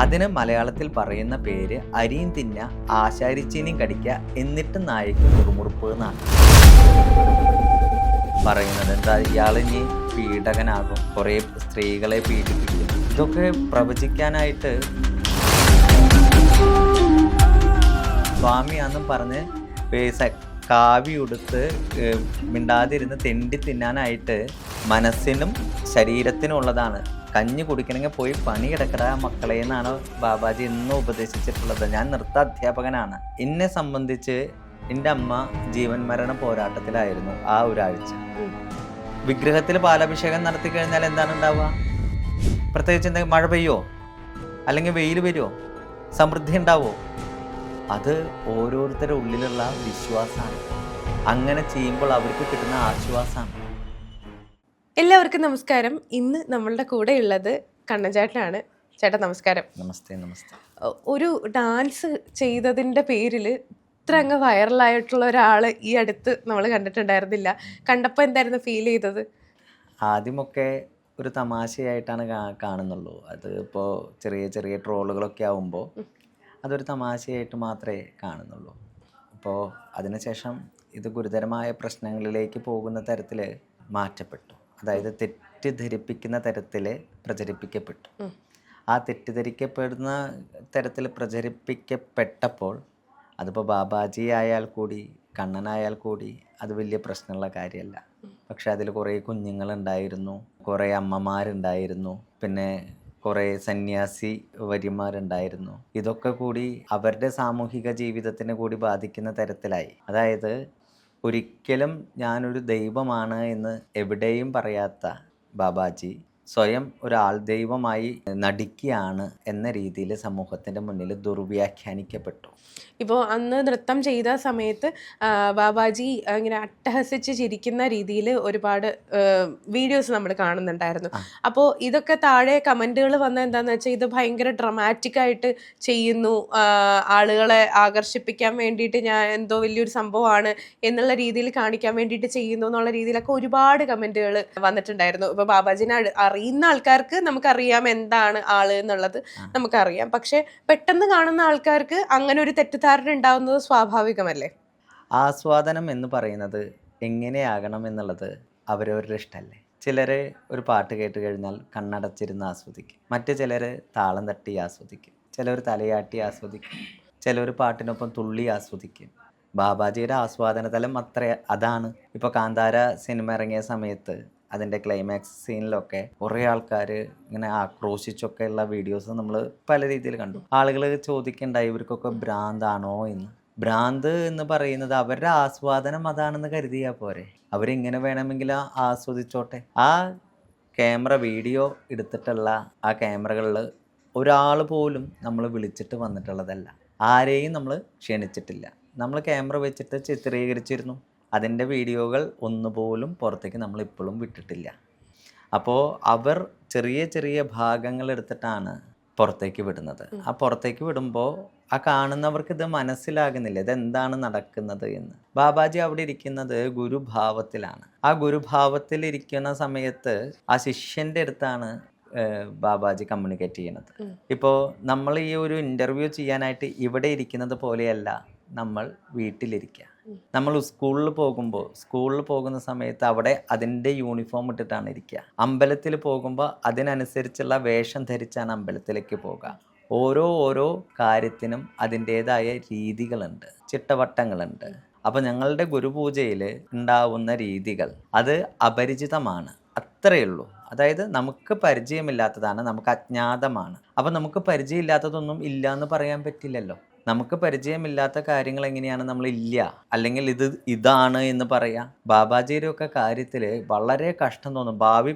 അതിന് മലയാളത്തിൽ പറയുന്ന പേര് അരിയും തിന്ന ആശാരിച്ചീനിയും കടിക്കുക എന്നിട്ട് നായക്ക് മുറുമുറുപ്പ് എന്നാണ് പറയുന്നത്. എന്താ ഇയാളിനി പീഡകനാകും, കുറേ സ്ത്രീകളെ പീഡിപ്പിക്കും. ഇതൊക്കെ പ്രവചിക്കാനായിട്ട് സ്വാമിയാന്നും പറഞ്ഞ് കാവി ഉടുത്ത് മിണ്ടാതിരുന്ന് തെണ്ടി തിന്നാനായിട്ട് മനസ്സിനും ശരീരത്തിനും ഉള്ളതാണ്. കഞ്ഞി കുടിക്കണമെങ്കിൽ പോയി പണിയെടുക്കട മക്കളെ എന്നാണ് ബാബാജി എന്നും ഉപദേശിച്ചിട്ടുള്ളത്. ഞാൻ നൃത്ത അധ്യാപകനാണ്. എന്നെ സംബന്ധിച്ച് എൻ്റെ അമ്മ ജീവൻ മരണ പോരാട്ടത്തിലായിരുന്നു ആ ഒരാഴ്ച. വിഗ്രഹത്തിൽ പാലാഭിഷേകം നടത്തി കഴിഞ്ഞാൽ എന്താണ് ഉണ്ടാവുക? പ്രത്യേകിച്ച് എന്തെങ്കിലും മഴ പെയ്യോ, അല്ലെങ്കിൽ വെയിൽ വരുമോ, സമൃദ്ധി ഉണ്ടാവോ? അത് ഓരോരുത്തരുടെ ഉള്ളിലുള്ള വിശ്വാസമാണ്. അങ്ങനെ ചെയ്യുമ്പോൾ അവർക്ക് കിട്ടുന്ന ആശ്വാസമാണ്. എല്ലാവർക്കും നമസ്കാരം. ഇന്ന് നമ്മളുടെ കൂടെ ഉള്ളത് കണ്ണൻ ചേട്ടനാണ്. ചേട്ടാ നമസ്കാരം. നമസ്തേ. നമസ്തേ. ഒരു ഡാൻസ് ചെയ്തതിൻ്റെ പേരിൽ ഇത്ര അങ്ങ് വൈറലായിട്ടുള്ള ഒരാൾ ഈ അടുത്ത് നമ്മൾ കണ്ടിട്ടുണ്ടായിരുന്നില്ല. കണ്ടപ്പോൾ എന്തായിരുന്നു ഫീൽ ചെയ്തത്? ആദ്യമൊക്കെ ഒരു തമാശയായിട്ടാണ് കാണുന്നുള്ളൂ. അത് ഇപ്പോൾ ചെറിയ ചെറിയ ട്രോളുകളൊക്കെ ആവുമ്പോൾ അതൊരു തമാശയായിട്ട് മാത്രമേ കാണുന്നുള്ളൂ. അപ്പോൾ അതിനുശേഷം ഇത് ഗുരുതരമായ പ്രശ്നങ്ങളിലേക്ക് പോകുന്ന തരത്തിൽ മാറ്റപ്പെട്ടു. അതായത് തെറ്റിദ്ധരിപ്പിക്കുന്ന തരത്തിൽ പ്രചരിപ്പിക്കപ്പെട്ടു. ആ തെറ്റിദ്ധരിക്കപ്പെടുന്ന തരത്തിൽ പ്രചരിപ്പിക്കപ്പെട്ടപ്പോൾ അതിപ്പോൾ ബാബാജി ആയാൽ കൂടി കണ്ണനായാൽ കൂടി അത് വലിയ പ്രശ്നമുള്ള കാര്യമല്ല. പക്ഷെ അതിൽ കുറേ കുഞ്ഞുങ്ങളുണ്ടായിരുന്നു, കുറേ അമ്മമാരുണ്ടായിരുന്നു, പിന്നെ കുറേ സന്യാസി വര്യന്മാരുണ്ടായിരുന്നു. ഇതൊക്കെ കൂടി അവരുടെ സാമൂഹിക ജീവിതത്തിനെ കൂടി ബാധിക്കുന്ന തരത്തിലായി. അതായത് ഒരിക്കലും ഞാനൊരു ദൈവമാണ് എന്ന് എവിടെയും പറയാത്ത ബാബാജി സ്വയം ഒരാൾ ദൈവമായി നടിക്കുകയാണ് എന്ന രീതിയിൽ സമൂഹത്തിൻ്റെ മുന്നിൽ ദുർവ്യാഖ്യാനിക്കപ്പെട്ടു. ഇപ്പോൾ അന്ന് നൃത്തം ചെയ്ത സമയത്ത് ബാബാജി ഇങ്ങനെ അട്ടഹസിച്ച് ചിരിക്കുന്ന രീതിയിൽ ഒരുപാട് വീഡിയോസ് നമ്മൾ കാണുന്നുണ്ടായിരുന്നു. അപ്പോൾ ഇതൊക്കെ താഴെ കമൻറ്റുകൾ വന്ന എന്താണെന്ന് വെച്ചാൽ ഇത് ഭയങ്കര ഡ്രമാറ്റിക് ആയിട്ട് ചെയ്യുന്നു, ആളുകളെ ആകർഷിപ്പിക്കാൻ വേണ്ടിയിട്ട് ഞാൻ എന്തോ വലിയൊരു സംഭവമാണ് എന്നുള്ള രീതിയിൽ കാണിക്കാൻ വേണ്ടിയിട്ട് ചെയ്യുന്നു എന്നുള്ള രീതിയിലൊക്കെ ഒരുപാട് കമൻറ്റുകൾ വന്നിട്ടുണ്ടായിരുന്നു. ഇപ്പോൾ ബാബാജിനെ അറിയുന്ന ആൾക്കാർക്ക് നമുക്കറിയാം എന്താണ് ആള് എന്നുള്ളത് നമുക്കറിയാം. പക്ഷെ പെട്ടെന്ന് കാണുന്ന ആൾക്കാർക്ക് അങ്ങനെ ഒരു തെറ്റിദ്ധാരണ ഉണ്ടാവുന്നത് സ്വാഭാവികമല്ലേ? ആസ്വാദനം എന്ന് പറയുന്നത് എങ്ങനെയാകണം എന്നുള്ളത് അവരവരുടെ ഇഷ്ടമല്ലേ. ചിലർ ഒരു പാട്ട് കേട്ട് കഴിഞ്ഞാൽ കണ്ണടച്ചിരുന്ന് ആസ്വദിക്കും, മറ്റു ചിലർ താളം തട്ടി ആസ്വദിക്കും, ചിലർ തലയാട്ടി ആസ്വദിക്കും, ചിലർ പാട്ടിനൊപ്പം തുള്ളി ആസ്വദിക്കും. ബാബാജിയുടെ ആസ്വാദന തലം അതാണ്. ഇപ്പോൾ കാന്താര സിനിമ ഇറങ്ങിയ സമയത്ത് അതിൻ്റെ ക്ലൈമാക്സ് സീനിലൊക്കെ കുറേ ആൾക്കാർ ഇങ്ങനെ ആക്രോശിച്ചൊക്കെ ഉള്ള വീഡിയോസ് നമ്മൾ പല രീതിയിൽ കണ്ടു. ആളുകൾ ചോദിക്കണ്ടായി ഇവർക്കൊക്കെ ഭ്രാന്താണോ എന്ന്. ഭ്രാന്ത് എന്ന് പറയുന്നത് അവരുടെ ആസ്വാദനം അതാണെന്ന് കരുതിയാൽ പോരെ. അവരിങ്ങനെ വേണമെങ്കിൽ ആസ്വദിച്ചോട്ടെ. ആ ക്യാമറ വീഡിയോ എടുത്തിട്ടുള്ള ആ ക്യാമറകളിൽ ഒരാൾ പോലും നമ്മൾ വിളിച്ചിട്ട് വന്നിട്ടുള്ളതല്ല, ആരെയും നമ്മൾ ക്ഷണിച്ചിട്ടില്ല. നമ്മൾ ക്യാമറ വെച്ചിട്ട് ചിത്രീകരിച്ചിരുന്നു. അതിൻ്റെ വീഡിയോകൾ ഒന്നുപോലും പുറത്തേക്ക് നമ്മൾ ഇപ്പോഴും വിട്ടിട്ടില്ല. അപ്പോൾ അവർ ചെറിയ ചെറിയ ഭാഗങ്ങൾ എടുത്തിട്ടാണ് പുറത്തേക്ക് വിടുന്നത്. ആ പുറത്തേക്ക് വിടുമ്പോൾ ആ കാണുന്നവർക്ക് ഇത് മനസ്സിലാകുന്നില്ല ഇതെന്താണ് നടക്കുന്നത് എന്ന്. ബാബാജി അവിടെ ഇരിക്കുന്നത് ഗുരുഭാവത്തിലാണ്. ആ ഗുരുഭാവത്തിൽ ഇരിക്കുന്ന സമയത്ത് ആ ശിഷ്യൻ്റെ അടുത്താണ് ബാബാജി കമ്മ്യൂണിക്കേറ്റ് ചെയ്യണത്. ഇപ്പോൾ നമ്മൾ ഈ ഒരു ഇൻ്റർവ്യൂ ചെയ്യാനായിട്ട് ഇവിടെ ഇരിക്കുന്നത് പോലെയല്ല നമ്മൾ വീട്ടിലിരിക്കുക. നമ്മൾ സ്കൂളിൽ പോകുന്ന സമയത്ത് അവിടെ അതിൻ്റെ യൂണിഫോം ഇട്ടിട്ടാണ് ഇരിക്കുക. അമ്പലത്തിൽ പോകുമ്പോൾ അതിനനുസരിച്ചുള്ള വേഷം ധരിച്ചാണ് അമ്പലത്തിലേക്ക് പോകുക. ഓരോ കാര്യത്തിനും അതിൻ്റേതായ രീതികളുണ്ട്, ചിട്ടവട്ടങ്ങളുണ്ട്. അപ്പോൾ ഞങ്ങളുടെ ഗുരുപൂജയിൽ ഉണ്ടാവുന്ന രീതികൾ അത് അപരിചിതമാണ്, അത്രയേ ഉള്ളൂ. അതായത് നമുക്ക് പരിചയമില്ലാത്തതാണ്, നമുക്ക് അജ്ഞാതമാണ്. അപ്പോൾ നമുക്ക് പരിചയമില്ലാത്തതൊന്നും ഇല്ല എന്ന് പറയാൻ പറ്റില്ലല്ലോ. നമുക്ക് പരിചയമില്ലാത്ത കാര്യങ്ങൾ എങ്ങനെയാണ് നമ്മൾ ഇല്ല അല്ലെങ്കിൽ ഇതാണ് എന്ന് പറയാം. ബാബാജിയുടെ ഒക്കെ കാര്യത്തിൽ വളരെ കഷ്ടം തോന്നും. ഭാവി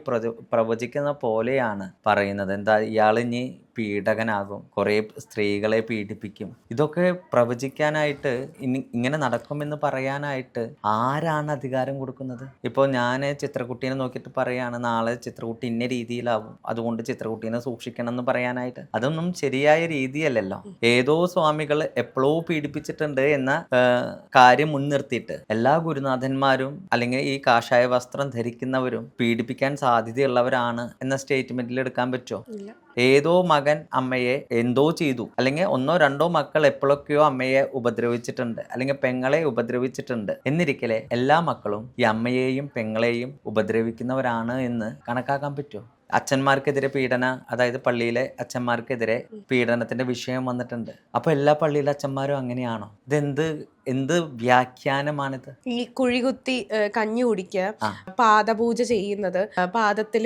പ്രവചിക്കുന്ന പോലെയാണ് പറയുന്നത്. എന്താ ഇയാളിനി പീഡകനാകും, കുറേ സ്ത്രീകളെ പീഡിപ്പിക്കും. ഇതൊക്കെ പ്രവചിക്കാനായിട്ട് ഇങ്ങനെ നടക്കുമെന്ന് പറയാനായിട്ട് ആരാണ് അധികാരം കൊടുക്കുന്നത്? ഇപ്പോൾ ഞാൻ ചിത്രകുട്ടീനെ നോക്കിയിട്ട് പറയാണ് നാളെ ചിത്രകുട്ടി ഇന്ന രീതിയിലാവും, അതുകൊണ്ട് ചിത്രകുട്ടീനെ സൂക്ഷിക്കണം എന്ന് പറയാനായിട്ട്. അതൊന്നും ശരിയായ രീതിയല്ലല്ലോ. ഏതോ സ്വാമികൾ എപ്പോഴോ പീഡിപ്പിച്ചിട്ടുണ്ട് എന്ന കാര്യം മുൻനിർത്തിയിട്ട് എല്ലാ ഗുരുനാഥന്മാരും അല്ലെങ്കിൽ ഈ കാഷായ വസ്ത്രം ധരിക്കുന്നവരും പീഡിപ്പിക്കാൻ സാധ്യതയുള്ളവരാണ് എന്ന സ്റ്റേറ്റ്മെന്റിൽ എടുക്കാൻ പറ്റുമോ? ഏതോ മകൻ അമ്മയെ എന്തോ ചെയ്തു, അല്ലെങ്കിൽ ഒന്നോ രണ്ടോ മക്കൾ എപ്പോഴൊക്കെയോ അമ്മയെ ഉപദ്രവിച്ചിട്ടുണ്ട്, അല്ലെങ്കിൽ പെങ്ങളെ ഉപദ്രവിച്ചിട്ടുണ്ട് എന്നിരിക്കലെ എല്ലാ മക്കളും ഈ അമ്മയെയും പെങ്ങളെയും ഉപദ്രവിക്കുന്നവരാണ് എന്ന് കണക്കാക്കാൻ പറ്റുമോ? അച്ഛന്മാർക്കെതിരെ അതായത് പള്ളിയിലെ അച്ഛന്മാർക്കെതിരെ പീഡനത്തിന്റെ വിഷയം വന്നിട്ടുണ്ട്. അപ്പൊ എല്ലാ പള്ളിയിലെ അച്ഛന്മാരും അങ്ങനെയാണോ? എന്ത് വ്യാഖ്യാനമാണിത്? ഈ കുഴികുത്തി കഞ്ഞി കുടിക്കുക, പാദപൂജ ചെയ്യുന്നത്, പാദത്തിൽ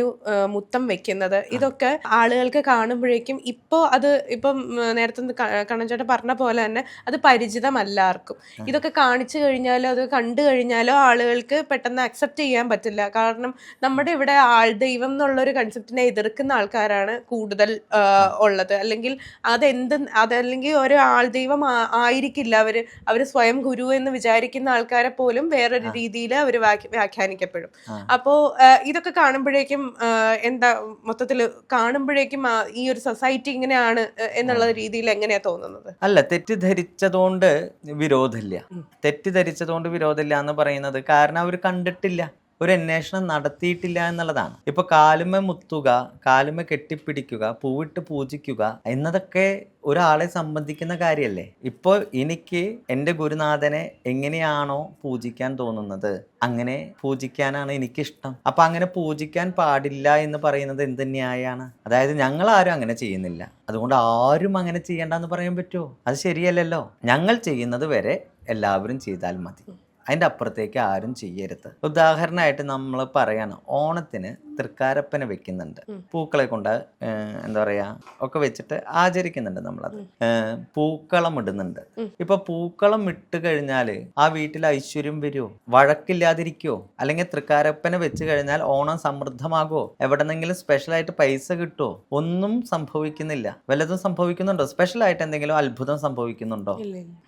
മുത്തം വെക്കുന്നത്, ഇതൊക്കെ ആളുകൾക്ക് കാണുമ്പോഴേക്കും ഇപ്പം നേരത്തെ കണ്ണൻചേട്ടൻ പറഞ്ഞ പോലെ തന്നെ അത് പരിചിതമല്ല ആർക്കും. ഇതൊക്കെ കാണിച്ചു കഴിഞ്ഞാലോ അത് കണ്ടു കഴിഞ്ഞാലോ ആളുകൾക്ക് പെട്ടെന്ന് അക്സെപ്റ്റ് ചെയ്യാൻ പറ്റില്ല. കാരണം നമ്മുടെ ഇവിടെ ആൾദൈവം എന്നുള്ളൊരു കൺസെപ്റ്റിനെ എതിർക്കുന്ന ആൾക്കാരാണ് കൂടുതൽ ഉള്ളത്. അല്ലെങ്കിൽ അതല്ലെങ്കിൽ ഒരു ആൾദൈവം ആയിരിക്കില്ല അവര് സ്വയം ഗുരു എന്ന് വിചാരിക്കുന്ന ആൾക്കാരെ പോലും വേറൊരു രീതിയിൽ അവർ വ്യാഖ്യാനിക്കപ്പെടും. അപ്പോ ഇതൊക്കെ കാണുമ്പോഴേക്കും മൊത്തത്തിൽ കാണുമ്പോഴേക്കും ഈ ഒരു സൊസൈറ്റി ഇങ്ങനെയാണ് എന്നുള്ള രീതിയിൽ എങ്ങനെയാ തോന്നുന്നത്? അല്ല, തെറ്റിദ്ധരിച്ചതുകൊണ്ട് വിരോധമില്ല എന്ന് പറയുന്നത് കാരണം അവർ കണ്ടിട്ടില്ല, ഒരു അന്വേഷണം നടത്തിയിട്ടില്ല എന്നുള്ളതാണ്. ഇപ്പൊ കാലുമ മുത്തുക, കാലുമ കെട്ടിപ്പിടിക്കുക, പൂവിട്ട് പൂജിക്കുക എന്നതൊക്കെ ഒരാളെ സംബന്ധിക്കുന്ന കാര്യമല്ലേ. ഇപ്പോൾ എനിക്ക് എൻ്റെ ഗുരുനാഥനെ എങ്ങനെയാണോ പൂജിക്കാൻ തോന്നുന്നത് അങ്ങനെ പൂജിക്കാനാണ് എനിക്കിഷ്ടം. അപ്പൊ അങ്ങനെ പൂജിക്കാൻ പാടില്ല എന്ന് പറയുന്നത് എന്ത് ന്യായമാണ്? അതായത് ഞങ്ങൾ ആരും അങ്ങനെ ചെയ്യുന്നില്ല, അതുകൊണ്ട് ആരും അങ്ങനെ ചെയ്യണ്ടെന്ന് പറയാൻ പറ്റുമോ? അത് ശരിയല്ലല്ലോ. ഞങ്ങൾ ചെയ്യുന്നത് വരെ എല്ലാവരും ചെയ്താൽ മതി, അതിൻ്റെ അപ്പുറത്തേക്ക് ആരും ചെയ്യരുത്. ഉദാഹരണമായിട്ട് നമ്മൾ പറയാണ്, ഓണത്തിന് തൃക്കാരപ്പനെ വെക്കുന്നുണ്ട്, പൂക്കളെ കൊണ്ട് എന്താ പറയാ ഒക്കെ വെച്ചിട്ട് ആചരിക്കുന്നുണ്ട് നമ്മളത്. പൂക്കളം ഇടുന്നുണ്ട്. ഇപ്പൊ പൂക്കളം ഇട്ട് കഴിഞ്ഞാൽ ആ വീട്ടിൽ ഐശ്വര്യം വരുമോ? വഴക്കില്ലാതിരിക്കുമോ? അല്ലെങ്കിൽ തൃക്കാരപ്പനെ വെച്ച് കഴിഞ്ഞാൽ ഓണം സമൃദ്ധമാകുമോ? എവിടെന്നെങ്കിലും സ്പെഷ്യലായിട്ട് പൈസ കിട്ടുമോ? ഒന്നും സംഭവിക്കുന്നില്ല. വല്ലതും സംഭവിക്കുന്നുണ്ടോ? സ്പെഷ്യലായിട്ട് എന്തെങ്കിലും അത്ഭുതം സംഭവിക്കുന്നുണ്ടോ?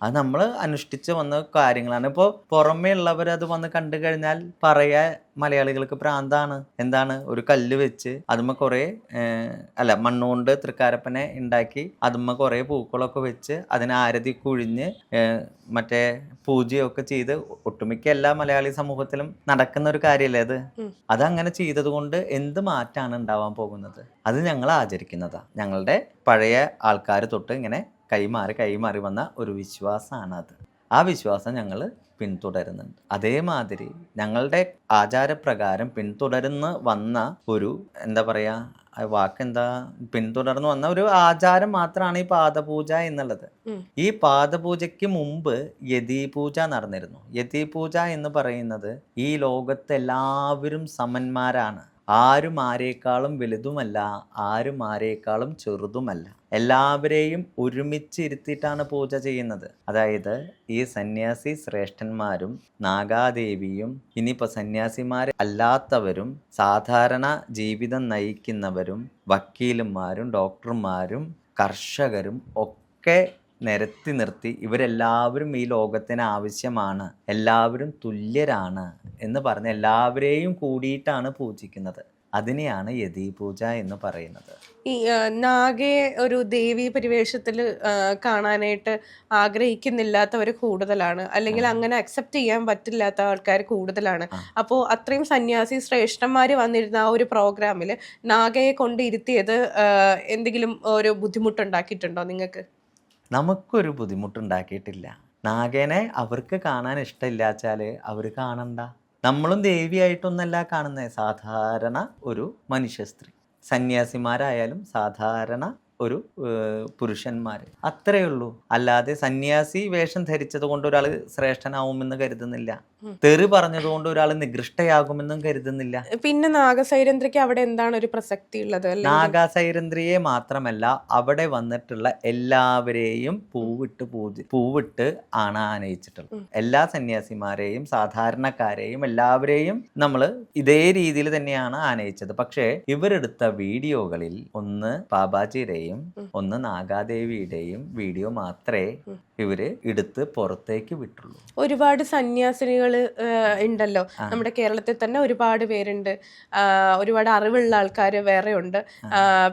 അത് നമ്മൾ അനുഷ്ഠിച്ച് വന്ന കാര്യങ്ങളാണ്. ഇപ്പോൾ പുറമേ ഉള്ളവർ അത് വന്ന് കണ്ടു കഴിഞ്ഞാൽ പറയാ മലയാളികൾക്ക് പ്രാന്താണ്. എന്താണ്? ഒരു കല്ല് വെച്ച് അതുമ്മ കുറേ മണ്ണുകൊണ്ട് തൃക്കാരപ്പനെ ഉണ്ടാക്കി അതുമ്മ കുറേ പൂക്കളൊക്കെ വെച്ച് അതിന് ആരതി കുഴിഞ്ഞ് മറ്റേ പൂജയൊക്കെ ചെയ്ത് ഒട്ടുമിക്ക എല്ലാ മലയാളി സമൂഹത്തിലും നടക്കുന്ന ഒരു കാര്യമല്ലേ അതങ്ങനെ ചെയ്തത് കൊണ്ട് എന്ത് മാറ്റാണ് ഉണ്ടാവാൻ പോകുന്നത്? അത് ഞങ്ങൾ ആചരിക്കുന്നതാ. ഞങ്ങളുടെ പഴയ ആൾക്കാർ തൊട്ട് ഇങ്ങനെ കൈമാറി വന്ന ഒരു വിശ്വാസമാണ് അത്. ആ വിശ്വാസം ഞങ്ങൾ പിന്തുടരുന്നുണ്ട്. അതേമാതിരി ഞങ്ങളുടെ ആചാരപ്രകാരം പിന്തുടർന്ന് വന്ന ഒരു പിന്തുടർന്ന് വന്ന ഒരു ആചാരം മാത്രമാണ് ഈ പാദപൂജ എന്നുള്ളത്. ഈ പാദപൂജയ്ക്ക് മുമ്പ് യതീപൂജ നടന്നിരുന്നു. യതീപൂജ എന്ന് പറയുന്നത് ഈ ലോകത്ത് എല്ലാവരും സമന്മാരാണ്, ആരും ആരേക്കാളും വലുതുമല്ല, ആരും ആരേക്കാളും ചെറുതുമല്ല, എല്ലാവരെയും ഒരുമിച്ച് ഇരുത്തിയിട്ടാണ് പൂജ ചെയ്യുന്നത്. അതായത് ഈ സന്യാസി ശ്രേഷ്ഠന്മാരും നാഗാദേവിയും ഇനിയിപ്പോൾ സന്യാസിമാർ അല്ലാത്തവരും സാധാരണ ജീവിതം നയിക്കുന്നവരും വക്കീലന്മാരും ഡോക്ടർമാരും കർഷകരും ഒക്കെ നിരത്തി നിർത്തി ഇവരെല്ലാവരും ഈ ലോകത്തിന് ആവശ്യമാണ്, എല്ലാവരും തുല്യരാണ് എന്ന് പറഞ്ഞ് എല്ലാവരെയും കൂടിയിട്ടാണ് പൂജിക്കുന്നത്. അതിനെയാണ് യതീപൂജ എന്ന് പറയുന്നത്. ഈ നാഗയെ ഒരു ദേവീ പരിവേഷത്തിൽ കാണാനായിട്ട് ആഗ്രഹിക്കുന്നില്ലാത്തവർ കൂടുതലാണ്, അല്ലെങ്കിൽ അങ്ങനെ അക്സെപ്റ്റ് ചെയ്യാൻ പറ്റില്ലാത്ത ആൾക്കാർ കൂടുതലാണ്. അപ്പോൾ അത്രയും സന്യാസി ശ്രേഷ്ഠന്മാർ വന്നിരുന്ന ആ ഒരു പ്രോഗ്രാമിൽ നാഗയെ കൊണ്ടിരുത്തിയത് എന്തെങ്കിലും ഒരു ബുദ്ധിമുട്ടുണ്ടാക്കിയിട്ടുണ്ടോ നിങ്ങൾക്ക്? നമുക്കൊരു ബുദ്ധിമുട്ടുണ്ടാക്കിയിട്ടില്ല. നാഗേനെ അവർക്ക് കാണാൻ ഇഷ്ടമില്ലാച്ചാൽ അവർ കാണണ്ട. നമ്മളും ദേവിയായിട്ടൊന്നല്ല കാണുന്നത്, സാധാരണ ഒരു മനുഷ്യ സ്ത്രീ. സന്യാസിമാരായാലും സാധാരണ ഒരു പുരുഷന്മാർ, അത്രയേ ഉള്ളൂ. അല്ലാതെ സന്യാസി വേഷം ധരിച്ചത് കൊണ്ട് ഒരാൾ ശ്രേഷ്ഠനാവുമെന്ന് കരുതുന്നില്ല, തെറി പറഞ്ഞതുകൊണ്ട് ഒരാൾ നികൃഷ്ടയാകുമെന്നും കരുതുന്നില്ല. പിന്നെ നാഗസൈരന്ധ്രിക്ക് അവിടെ എന്താണ് ഒരു പ്രസക്തി ഉള്ളത്? നാഗസൈരന്ധ്രിയെ മാത്രമല്ല അവിടെ വന്നിട്ടുള്ള എല്ലാവരെയും പൂവിട്ട് ആണ് ആനയിച്ചിട്ടുള്ളത്. എല്ലാ സന്യാസിമാരെയും സാധാരണക്കാരെയും എല്ലാവരെയും നമ്മൾ ഇതേ രീതിയിൽ തന്നെയാണ് ആനയിച്ചത്. പക്ഷേ ഇവരെടുത്ത വീഡിയോകളിൽ ഒന്ന് ബാബാജിയുടെയും ഒന്ന് നാഗാദേവിയുടെയും വീഡിയോ മാത്രമേ ഇവര് എടുത്ത് പുറത്തേക്ക് വിട്ടുള്ളൂ. ഒരുപാട് സന്യാസിനികൾ ഉണ്ടല്ലോ നമ്മുടെ കേരളത്തിൽ തന്നെ, ഒരുപാട് പേരുണ്ട്, ഒരുപാട് അറിവുള്ള ആൾക്കാർ വേറെ ഉണ്ട്.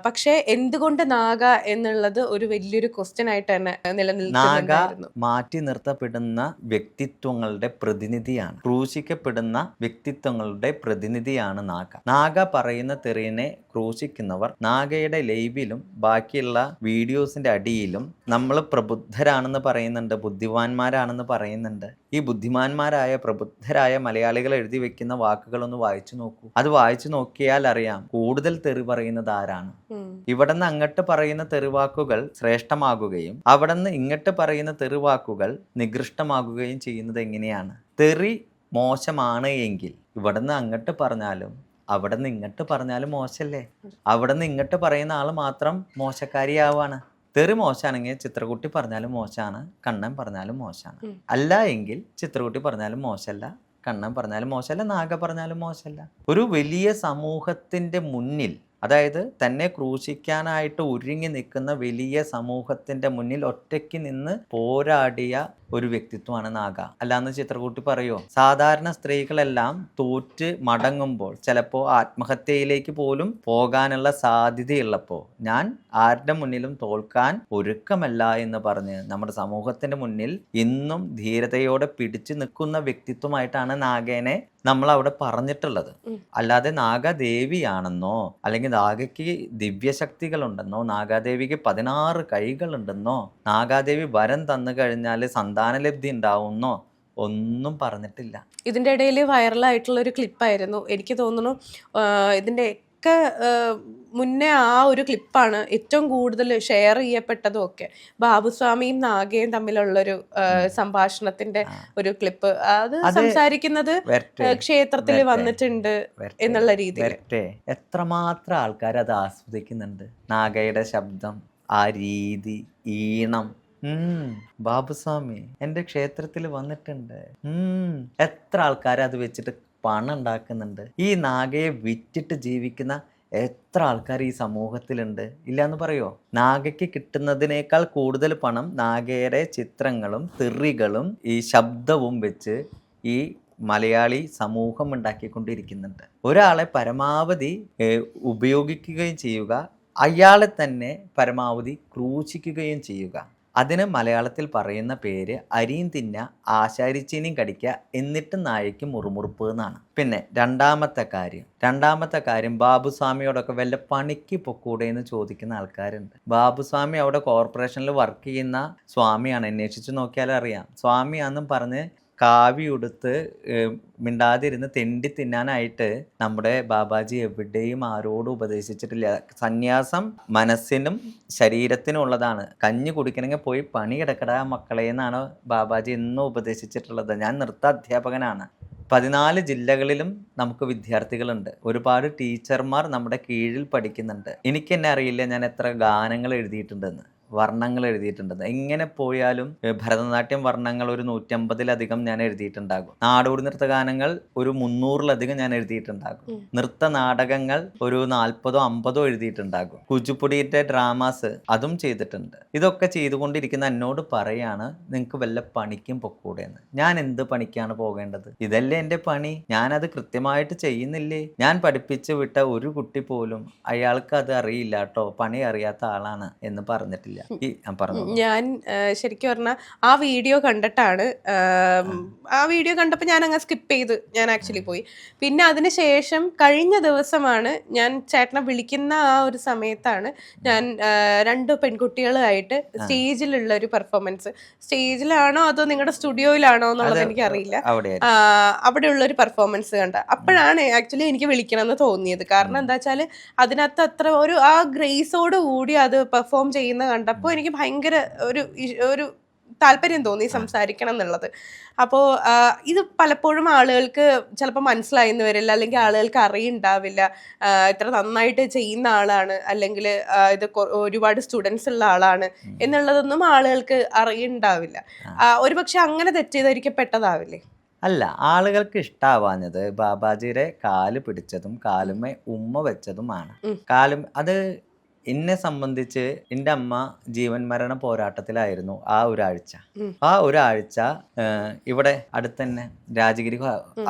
പക്ഷേ എന്തുകൊണ്ട് നാഗ എന്നുള്ളത് ഒരു വലിയൊരു ക്വസ്റ്റ്യൻ ആയിട്ട് തന്നെ നാഗ നിലനിൽക്കുന്നുണ്ടായിരുന്നു. മാറ്റി നിർത്തപ്പെടുന്ന വ്യക്തിത്വങ്ങളുടെ പ്രതിനിധിയാണ്, ക്രൂശിക്കപ്പെടുന്ന വ്യക്തിത്വങ്ങളുടെ പ്രതിനിധിയാണ് നാഗ. നാഗ പറയുന്ന തെറിനെ ക്രൂശിക്കുന്നവർ നാഗയുടെ ലൈവിലും ബാക്കിയുള്ള വീഡിയോസിന്റെ അടിയിലും നമ്മൾ പ്രബുദ്ധരാണെന്ന് പറയുന്നുണ്ട്, ബുദ്ധിമാന്മാരാണെന്ന് പറയുന്നുണ്ട്. ഈ ബുദ്ധിമാന്മാരായ പ്രബുദ്ധരായ മലയാളികൾ എഴുതി വെക്കുന്ന വാക്കുകളൊന്ന് വായിച്ചു നോക്കൂ. അത് വായിച്ചു നോക്കിയാൽ അറിയാം കൂടുതൽ തെറി പറയുന്നത് ആരാണ്. ഇവിടെ നിന്ന് അങ്ങോട്ട് പറയുന്ന തെറിവാക്കുകൾ ശ്രേഷ്ഠമാകുകയും അവിടെ നിന്ന് ഇങ്ങോട്ട് പറയുന്ന തെറിവാക്കുകൾ നികൃഷ്ടമാകുകയും ചെയ്യുന്നത് എങ്ങനെയാണ്? തെറി മോശമാണ് എങ്കിൽ ഇവിടെ നിന്ന് അങ്ങോട്ട് പറഞ്ഞാലും അവിടെ നിന്ന് ഇങ്ങോട്ട് പറഞ്ഞാലും മോശമല്ലേ? അവിടെ നിന്ന് ഇങ്ങോട്ട് പറയുന്ന ആൾ മാത്രം മോശക്കാരിയാവാണ്. തെറി മോശമാണെങ്കിൽ ചിത്രകുട്ടി പറഞ്ഞാലും മോശമാണ്, കണ്ണൻ പറഞ്ഞാലും മോശമാണ്. അല്ല എങ്കിൽ ചിത്രകുട്ടി പറഞ്ഞാലും മോശമല്ല, കണ്ണൻ പറഞ്ഞാലും മോശമല്ല, നാഗ പറഞ്ഞാലും മോശമല്ല. ഒരു വലിയ സമൂഹത്തിൻ്റെ മുന്നിൽ, അതായത് തന്നെ ക്രൂശിക്കാനായിട്ട് ഒരുങ്ങി നിൽക്കുന്ന വലിയ സമൂഹത്തിൻ്റെ മുന്നിൽ ഒറ്റയ്ക്ക് നിന്ന് പോരാടിയ ഒരു വ്യക്തിത്വമാണ് നാഗ. അല്ലാന്ന് ചിത്രകൂട്ടി പറയോ? സാധാരണ സ്ത്രീകളെല്ലാം തോറ്റ് മടങ്ങുമ്പോൾ ചിലപ്പോൾ ആത്മഹത്യയിലേക്ക് പോലും പോകാനുള്ള സാധ്യതയുള്ളപ്പോൾ ഞാൻ ആരുടെ മുന്നിലും തോൽക്കാൻ ഒരുക്കമല്ല എന്ന് പറഞ്ഞ് നമ്മുടെ സമൂഹത്തിന്റെ മുന്നിൽ ഇന്നും ധീരതയോടെ പിടിച്ചു നിൽക്കുന്ന വ്യക്തിത്വമായിട്ടാണ് നാഗേനെ നമ്മൾ അവിടെ പറഞ്ഞിട്ടുള്ളത്. അല്ലാതെ നാഗദേവിയാണെന്നോ അല്ലെങ്കിൽ നാഗയ്ക്ക് ദിവ്യശക്തികളുണ്ടെന്നോ നാഗാദേവിക്ക് 16 കൈകളുണ്ടെന്നോ നാഗാദേവി വരം തന്നു കഴിഞ്ഞാൽ സന്താനലബ്ധി ഉണ്ടാവുന്നോ ഒന്നും പറഞ്ഞിട്ടില്ല. ഇതിൻ്റെ ഇടയിൽ വൈറലായിട്ടുള്ള ഒരു ക്ലിപ്പായിരുന്നു, എനിക്ക് തോന്നുന്നു ഇതിൻ്റെ ഒക്കെ മുന്നേ ആ ഒരു ക്ലിപ്പാണ് ഏറ്റവും കൂടുതൽ ഷെയർ ചെയ്യപ്പെട്ടതും ഒക്കെ. ബാബുസ്വാമിയും നാഗയും തമ്മിലുള്ളൊരു സംഭാഷണത്തിന്റെ ഒരു ക്ലിപ്പ്. അത് സംസാരിക്കുന്നത് ക്ഷേത്രത്തിൽ വന്നിട്ടുണ്ട് എന്നുള്ള രീതിയിൽ. എത്രമാത്രം ആൾക്കാർ അത് ആസ്വദിക്കുന്നുണ്ട്. നാഗയുടെ ശബ്ദം, ആ രീതി, ഈണം. ബാബുസ്വാമി എൻ്റെ ക്ഷേത്രത്തിൽ വന്നിട്ടുണ്ട്. എത്ര ആൾക്കാർ അത് വെച്ചിട്ട് പണം ഉണ്ടാക്കുന്നുണ്ട്. ഈ നാഗയെ വിറ്റിട്ട് ജീവിക്കുന്ന എത്ര ആൾക്കാർ ഈ സമൂഹത്തിലുണ്ട്? ഇല്ല എന്ന് പറയോ? നാഗയ്ക്ക് കിട്ടുന്നതിനേക്കാൾ കൂടുതൽ പണം നാഗയുടെ ചിത്രങ്ങളും തെറികളും ഈ ശബ്ദവും വെച്ച് ഈ മലയാളി സമൂഹം ഉണ്ടാക്കിക്കൊണ്ടിരിക്കുന്നുണ്ട്. ഒരാളെ പരമാവധി ഉപയോഗിക്കുകയും ചെയ്യുക, അയാളെ തന്നെ പരമാവധി ക്രൂശിക്കുകയും ചെയ്യുക. അതിന് മലയാളത്തിൽ പറയുന്ന പേര് അരിയും തിന്ന ആശാരിച്ചീനിയും കടിക്കുക എന്നിട്ട് നായയ്ക്ക് മുറുമുറുപ്പ് എന്നാണ്. പിന്നെ രണ്ടാമത്തെ കാര്യം ബാബുസ്വാമിയോടൊക്കെ വല്ല പണിക്ക് പൊക്കൂടെ എന്ന് ചോദിക്കുന്ന ആൾക്കാരുണ്ട്. ബാബുസ്വാമി അവിടെ കോർപ്പറേഷനിൽ വർക്ക് ചെയ്യുന്ന സ്വാമിയാണ്, അന്വേഷിച്ച് നോക്കിയാൽ അറിയാം. സ്വാമിയാണെന്നും പറഞ്ഞ് കാവി ഉടുത്ത് മിണ്ടാതിരുന്ന് തെണ്ടി തിന്നാനായിട്ട് നമ്മുടെ ബാബാജി എവിടെയും ആരോടും ഉപദേശിച്ചിട്ടില്ല. സന്യാസം മനസ്സിനും ശരീരത്തിനും ഉള്ളതാണ്. കഞ്ഞി കുടിക്കണമെങ്കിൽ പോയി പണിയെടുക്കടാ മക്കളെ എന്നാണ് ബാബാജി എന്നും ഉപദേശിച്ചിട്ടുള്ളത്. ഞാൻ നൃത്ത അധ്യാപകനാണ്. 14 ജില്ലകളിലും നമുക്ക് വിദ്യാർത്ഥികളുണ്ട്. ഒരുപാട് ടീച്ചർമാർ നമ്മുടെ കീഴിൽ പഠിക്കുന്നുണ്ട്. എനിക്ക് തന്നെ അറിയില്ല ഞാൻ എത്ര ഗാനങ്ങൾ എഴുതിയിട്ടുണ്ടെന്ന്, വർണ്ണങ്ങൾ എഴുതിയിട്ടുണ്ടെന്ന്. എങ്ങനെ പോയാലും ഭരതനാട്യം വർണ്ണങ്ങൾ ഒരു 150-ലധികം ഞാൻ എഴുതിയിട്ടുണ്ടാകും. നാടോടി നൃത്ത ഗാനങ്ങൾ ഒരു 300-ലധികം ഞാൻ എഴുതിയിട്ടുണ്ടാകും. നൃത്ത നാടകങ്ങൾ ഒരു 40-ഓ 50-ഓ എഴുതിയിട്ടുണ്ടാകും. കുച്ചിപ്പുടിയുടെ ഡ്രാമാസ് അതും ചെയ്തിട്ടുണ്ട്. ഇതൊക്കെ ചെയ്തുകൊണ്ടിരിക്കുന്ന എന്നോട് പറയാണ് നിങ്ങൾക്ക് വല്ല പണിക്കും പൊക്കൂടെ എന്ന്. ഞാൻ എന്ത് പണിക്കാണ് പോകേണ്ടത്? ഇതല്ലേ എൻ്റെ പണി. ഞാനത് കൃത്യമായിട്ട് ചെയ്യുന്നില്ലേ? ഞാൻ പഠിപ്പിച്ചു വിട്ട ഒരു കുട്ടി പോലും അയാൾക്ക് അത് അറിയില്ല കേട്ടോ, പണി അറിയാത്ത ആളാണ് എന്ന് പറഞ്ഞിട്ടില്ല. ഞാൻ ശരിക്കും പറഞ്ഞാൽ ആ വീഡിയോ കണ്ടിട്ടാണ്, ആ വീഡിയോ കണ്ടപ്പോൾ ഞാൻ അങ്ങ് സ്കിപ്പ് ചെയ്ത് ഞാൻ ആക്ച്വലി പോയി. പിന്നെ അതിന് ശേഷം കഴിഞ്ഞ ദിവസമാണ് ഞാൻ ചേട്ടനെ വിളിക്കുന്ന ആ ഒരു സമയത്താണ് ഞാൻ 2 പെൺകുട്ടികളുമായിട്ട് സ്റ്റേജിലുള്ള ഒരു പെർഫോമൻസ്, സ്റ്റേജിലാണോ അതോ നിങ്ങളുടെ സ്റ്റുഡിയോയിലാണോ എന്നുള്ളത് എനിക്കറിയില്ല, അവിടെയുള്ള ഒരു പെർഫോമൻസ് കണ്ട. അപ്പോഴാണ് ആക്ച്വലി എനിക്ക് വിളിക്കണമെന്ന് തോന്നിയത്. കാരണം എന്താ വെച്ചാൽ അതിനകത്ത് അത്ര ഒരു ആ ഗ്രേസോട് കൂടി അത് പെർഫോം ചെയ്യുന്ന കണ്ടപ്പോൾ എനിക്ക് ഭയങ്കര ഒരു താല്പര്യം തോന്നി സംസാരിക്കണം എന്നുള്ളത്. അപ്പോൾ ഇത് പലപ്പോഴും ആളുകൾക്ക് ചിലപ്പോൾ മനസ്സിലായെന്ന് വരില്ല, അല്ലെങ്കിൽ ആളുകൾക്ക് അറിയുണ്ടാവില്ല ഇത്ര നന്നായിട്ട് ചെയ്യുന്ന ആളാണ്, അല്ലെങ്കിൽ ഇത് ഒരുപാട് സ്റ്റുഡൻസ് ഉള്ള ആളാണ് എന്നുള്ളതൊന്നും ആളുകൾക്ക് അറിയുണ്ടാവില്ല. ഒരുപക്ഷെ അങ്ങനെ തെറ്റിദ്ധരിക്കപ്പെട്ടതാവില്ലേ? അല്ല, ആളുകൾക്ക് ഇഷ്ടാവാഞ്ഞത് ബാബാജിയുടെ കാല് പിടിച്ചതും കാലുമേ ഉമ്മ വെച്ചതുമാണ്. അത് എന്നെ സംബന്ധിച്ച് എൻ്റെ അമ്മ ജീവൻ മരണ പോരാട്ടത്തിലായിരുന്നു ആ ഒരാഴ്ച. ആ ഒരാഴ്ച ഇവിടെ അടുത്ത് തന്നെ രാജഗിരി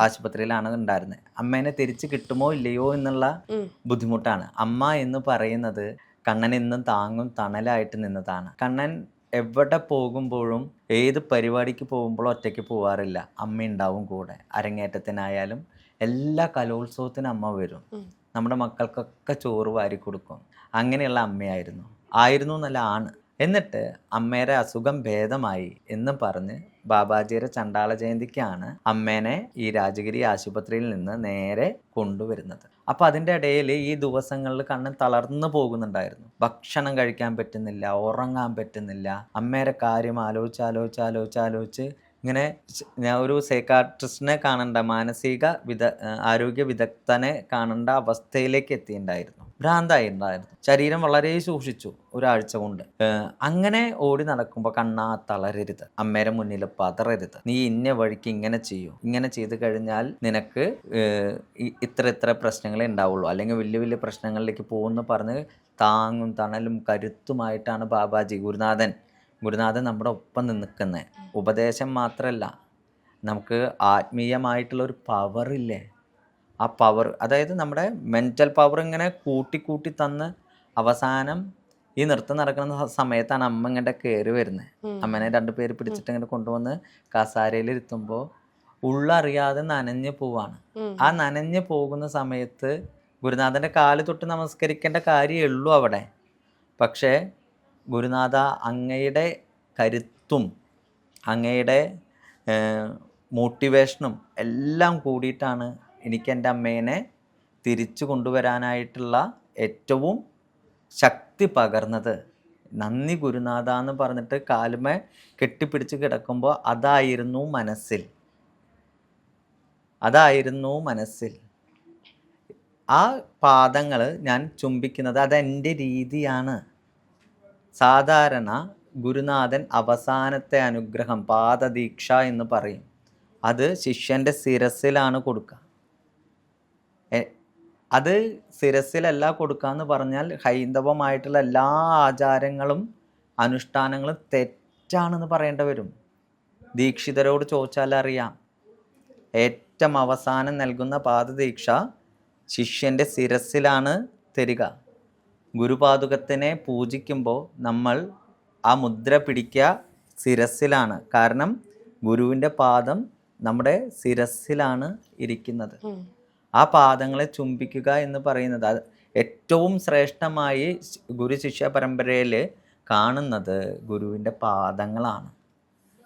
ആശുപത്രിയിലാണ് ഉണ്ടായിരുന്നത്. അമ്മേനെ തിരിച്ച് കിട്ടുമോ ഇല്ലയോ എന്നുള്ള ബുദ്ധിമുട്ടാണ്. അമ്മ എന്ന് പറയുന്നത് കണ്ണൻ എന്നും താങ്ങും തണലായിട്ട് നിന്നതാണ്. കണ്ണൻ എവിടെ പോകുമ്പോഴും ഏത് പരിപാടിക്ക് പോകുമ്പോഴും ഒറ്റയ്ക്ക് പോവാറില്ല. അമ്മ ഉണ്ടാവും കൂടെ. അരങ്ങേറ്റത്തിനായാലും എല്ലാ കലോത്സവത്തിനും അമ്മ വരും. നമ്മുടെ മക്കൾക്കൊക്കെ ചോറ് വാരി കൊടുക്കും. അങ്ങനെയുള്ള ആയിരുന്നു എന്നല്ല ആണ്. എന്നിട്ട് അമ്മയുടെ അസുഖം ഭേദമായി എന്ന് പറഞ്ഞ് ബാബാജിയുടെ ചണ്ടാള ജയന്തിക്കാണ് അമ്മേനെ ഈ രാജഗിരി ആശുപത്രിയിൽ നിന്ന് നേരെ കൊണ്ടുവരുന്നത്. അപ്പം അതിൻ്റെ ഇടയിൽ ഈ ദിവസങ്ങളിൽ കണ്ണൻ തളർന്നു പോകുന്നുണ്ടായിരുന്നു. ഭക്ഷണം കഴിക്കാൻ പറ്റുന്നില്ല, ഉറങ്ങാൻ പറ്റുന്നില്ല. അമ്മയുടെ കാര്യം ആലോചിച്ച് ഇങ്ങനെ ഞാൻ ഒരു സൈക്കാട്രിസ്റ്റിനെ കാണേണ്ട, ആരോഗ്യ വിദഗ്ധനെ കാണേണ്ട അവസ്ഥയിലേക്ക് എത്തിയിട്ടുണ്ടായിരുന്നു. ഭ്രാന്തായിട്ടുണ്ടായിരുന്നു. ശരീരം വളരെ സൂക്ഷിച്ചു ഒരാഴ്ച കൊണ്ട്. അങ്ങനെ ഓടി നടക്കുമ്പോൾ കണ്ണാ തളരരുത്, അമ്മേരെ മുന്നിൽ പതറരുത്, നീ ഇന്ന വഴിക്ക് ഇങ്ങനെ ചെയ്യൂ, ഇങ്ങനെ ചെയ്ത് കഴിഞ്ഞാൽ നിനക്ക് ഇത്ര പ്രശ്നങ്ങളെ ഉണ്ടാവുള്ളൂ, അല്ലെങ്കിൽ വലിയ വലിയ പ്രശ്നങ്ങളിലേക്ക് പോകുമെന്ന് പറഞ്ഞ് താങ്ങും തണലും കരുത്തുമായിട്ടാണ് ബാബാജി ഗുരുനാഥൻ നമ്മുടെ ഒപ്പം നിൽക്കുന്നത്. ഉപദേശം മാത്രമല്ല, നമുക്ക് ആത്മീയമായിട്ടുള്ളൊരു പവറില്ലേ, ആ പവർ, അതായത് നമ്മുടെ മെൻ്റൽ പവർ ഇങ്ങനെ കൂട്ടി തന്ന് അവസാനം ഈ നൃത്തം നടക്കുന്ന സമയത്താണ് അമ്മ ഇങ്ങനെ കയറി വരുന്നത്. അമ്മനെ 2 പേര് പിടിച്ചിട്ട് ഇങ്ങനെ കൊണ്ടുവന്ന് കസാരയിൽ ഇരുത്തുമ്പോൾ ഉള്ളറിയാതെ നനഞ്ഞു പോവാണ്. ആ നനഞ്ഞു പോകുന്ന സമയത്ത് ഗുരുനാഥൻ്റെ കാല് തൊട്ട് നമസ്കരിക്കേണ്ട കാര്യമേ ഉള്ളൂ അവിടെ. പക്ഷേ ഗുരുനാഥ, അങ്ങയുടെ കരുത്തും അങ്ങയുടെ മോട്ടിവേഷനും എല്ലാം കൂടിയിട്ടാണ് എനിക്ക് എൻ്റെ അമ്മേനെ തിരിച്ചു കൊണ്ടുവരാനായിട്ടുള്ള ഏറ്റവും ശക്തി പകർന്നത്. നന്ദി ഗുരുനാഥ എന്ന് പറഞ്ഞിട്ട് കാലുമേ കെട്ടിപ്പിടിച്ച് കിടക്കുമ്പോൾ അതായിരുന്നു മനസ്സിൽ. ആ പാദങ്ങൾ ഞാൻ ചുംബിക്കുന്നത് അതെൻ്റെ രീതിയാണ്. സാധാരണ ഗുരുനാഥൻ അവസാനത്തെ അനുഗ്രഹം പാദദീക്ഷ എന്ന് പറയും. അത് ശിഷ്യൻ്റെ ശിരസിലാണ് കൊടുക്കുക. അത് ശിരസിലല്ല കൊടുക്കുക എന്ന് പറഞ്ഞാൽ ഹൈന്ദവമായിട്ടുള്ള എല്ലാ ആചാരങ്ങളും അനുഷ്ഠാനങ്ങളും തെറ്റാണെന്ന് പറയേണ്ടി വരും. ദീക്ഷിതരോട് ചോദിച്ചാൽ അറിയാം. ഏറ്റവും അവസാനം നൽകുന്ന പാദദീക്ഷ ശിഷ്യൻ്റെ ശിരസിലാണ് തരിക. ഗുരുപാദുകത്തിനെ പൂജിക്കുമ്പോൾ നമ്മൾ ആ മുദ്ര പിടിക്കുക ശിരസിലാണ്. കാരണം ഗുരുവിൻ്റെ പാദം നമ്മുടെ ശിരസിലാണ് ഇരിക്കുന്നത്. ആ പാദങ്ങളെ ചുംബിക്കുക എന്ന് പറയുന്നത് ഏറ്റവും ശ്രേഷ്ഠമായി ഗുരു ശിഷ്യ പരമ്പരയിൽ കാണുന്നത് ഗുരുവിൻ്റെ പാദങ്ങളാണ്.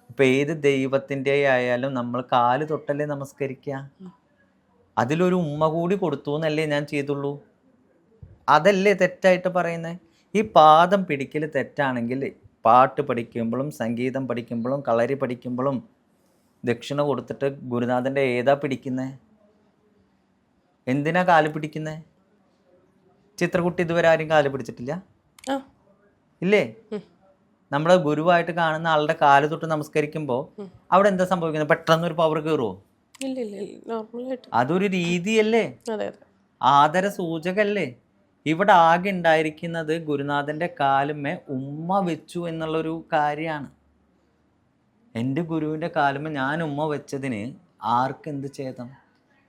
ഇപ്പം ഏത് ദൈവത്തിൻ്റെ ആയാലും നമ്മൾ കാല് തൊട്ടല്ലേ നമസ്കരിക്കുക. അതിലൊരു ഉമ്മ കൂടി കൊടുത്തു എന്നല്ലേ ഞാൻ ചെയ്തുള്ളൂ. അതല്ലേ തെറ്റായിട്ട് പറയുന്നത്. ഈ പാദം പിടിക്കൽ തെറ്റാണെങ്കിൽ പാട്ട് പഠിക്കുമ്പോഴും സംഗീതം പഠിക്കുമ്പോഴും കളരി പഠിക്കുമ്പോഴും ദക്ഷിണ കൊടുത്തിട്ട് ഗുരുനാഥൻ്റെ ഏതാ പിടിക്കുന്നത്? എന്തിനാ കാല് പിടിക്കുന്നത്? ചിത്രകുട്ടി ഇതുവരെ ആരും കാല് പിടിച്ചിട്ടില്ല ഇല്ലേ? നമ്മുടെ ഗുരുവായിട്ട് കാണുന്ന ആളുടെ കാല് തൊട്ട് നമസ്കരിക്കുമ്പോൾ അവിടെ എന്താ സംഭവിക്കുന്നത്? പെട്ടെന്നൊരു പവർ കയറുമോ? അതൊരു രീതിയല്ലേ, ആദര സൂചകല്ലേ. ഇവിടെ ആകെ ഉണ്ടായിരിക്കുന്നത് ഗുരുനാഥൻ്റെ കാലുമേ ഉമ്മ വെച്ചു എന്നുള്ളൊരു കാര്യമാണ്. എൻ്റെ ഗുരുവിൻ്റെ കാലുമേ ഞാൻ ഉമ്മ വെച്ചതിന് ആർക്കെന്ത് ഛേദം?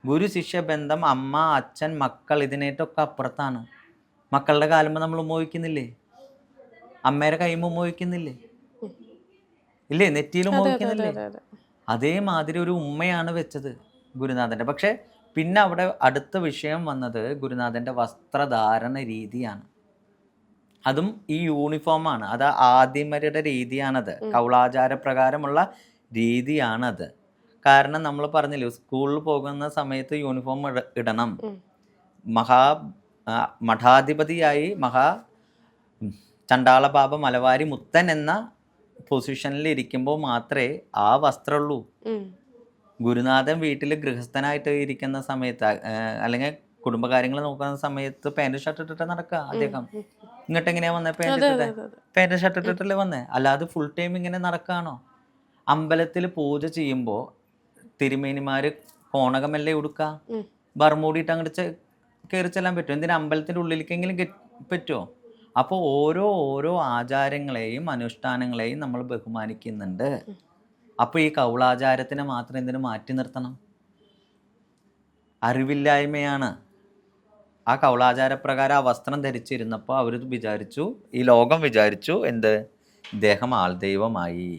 ഗുരു ശിഷ്യ ബന്ധം, അമ്മ അച്ഛൻ മക്കൾ, ഇതിനേറ്റൊക്കെ അപ്പുറത്താണ്. മക്കളുടെ കാലുമേ നമ്മൾ ഉമ്മ വയ്ക്കുന്നില്ലേ? അമ്മയുടെ കൈമ ഉമ്മ വയ്ക്കുന്നില്ലേ? ഇല്ലേ? നെറ്റിയിൽ ഉമ്മ വയ്ക്കുന്നില്ലേ? അതേമാതിരി ഒരു ഉമ്മയാണ് വെച്ചത് ഗുരുനാഥൻ്റെ. പക്ഷേ പിന്നെ അവിടെ അടുത്ത വിഷയം വന്നത് ഗുരുനാഥൻ്റെ വസ്ത്രധാരണ രീതിയാണ്. അതും ഈ യൂണിഫോമാണ്. അത് ആദിമരുടെ രീതിയാണത്. കൗളാചാര പ്രകാരമുള്ള രീതിയാണത്. കാരണം നമ്മൾ പറഞ്ഞില്ലേ, സ്കൂളിൽ പോകുന്ന സമയത്ത് യൂണിഫോം ഇടണം. മഠാധിപതിയായി ചണ്ടാള ബാബ മലവാരി മുത്തൻ എന്ന പൊസിഷനിൽ ഇരിക്കുമ്പോൾ മാത്രമേ ആ വസ്ത്രമുള്ളൂ. ഗുരുനാഥൻ വീട്ടിൽ ഗൃഹസ്ഥനായിട്ട് ഇരിക്കുന്ന സമയത്ത്, അല്ലെങ്കിൽ കുടുംബകാര്യങ്ങൾ നോക്കുന്ന സമയത്ത് പാൻറ് ഷർട്ട് ഇട്ടിട്ട് നടക്കുക അദ്ദേഹം. ഇങ്ങോട്ട് എങ്ങനെയാ വന്നേ? പാൻറ് ഷർട്ട് ഇട്ടിട്ടല്ലേ വന്നേ? അല്ലാതെ ഫുൾ ടൈം ഇങ്ങനെ നടക്കുകയാണോ? അമ്പലത്തിൽ പൂജ ചെയ്യുമ്പോൾ തിരുമേനിമാർ കോണകമല്ലേ ഉടുക്കുക? ബർമൂടിയിട്ട് അങ്ങോട്ട് കയറി ചെല്ലാൻ പറ്റുമോ? എന്തിനാ അമ്പലത്തിൻ്റെ ഉള്ളിലേക്കെങ്കിലും പറ്റുമോ? അപ്പോൾ ഓരോ ആചാരങ്ങളെയും അനുഷ്ഠാനങ്ങളെയും നമ്മൾ ബഹുമാനിക്കുന്നുണ്ട്. അപ്പോൾ ഈ കൗളാചാരത്തിനെ മാത്രം എന്തിനു മാറ്റി നിർത്തണം? അറിവില്ലായ്മയാണ്. ആ കൗളാചാരപ്രകാരം ആ വസ്ത്രം ധരിച്ചിരുന്നപ്പോൾ അവർ വിചാരിച്ചു, ഈ ലോകം വിചാരിച്ചു എന്ത്, ഇദ്ദേഹം ആൾദൈവമായി